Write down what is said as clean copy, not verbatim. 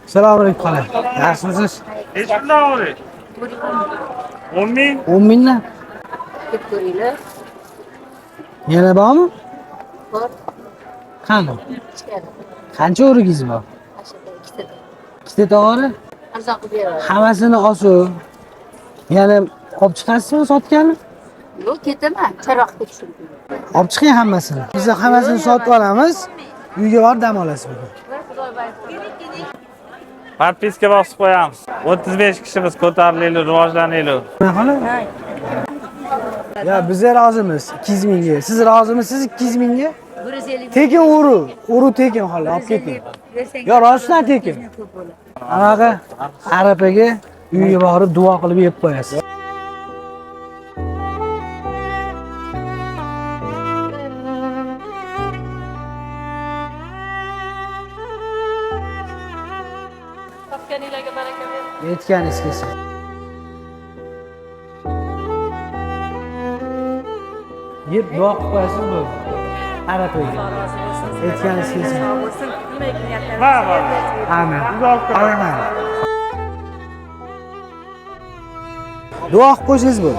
Assalomu alaykum xola. Yaxshimisiz? Hech qanday o'g'ri. 10 ming. 10 mingdan. Deb ko'ringlar. Yana bormi? Bor. Qani? Ichkari. Qancha o'rigingiz bor? Ashada ikkita. Ikkita tog'ori? Arzon qilib beraman. Hammasini olsin. Yana olib chiqasizmi sotganmi? Yo'q, ketaman. Charoqqa tushirdim. Olib chiqing hammasini. Biz hammasini sotib olamiz. Uyga borib dam olasiz bugun. Podpiska bosib qo'yamiz. 35 kishimiz ko'tarilinglar, rivojlaninglar. Nima xola? Ya biz rozimiz 200 mingga. Siz rozimisiz 200 mingga? 150. Tekin uru tekin xola, olib keting. Yo, rostdan tekin. Anaqa Arapaga uyga borib duo qilib yeb qo'yasiz. Topganinglarga baraka ber. Yetganingiz kelsin. Yeb duo qilib qo'yasiz bu. Arapaga. Yetganingiz kelsin. Va. Amin. Amin. Duo qilib qo'ysangiz bu.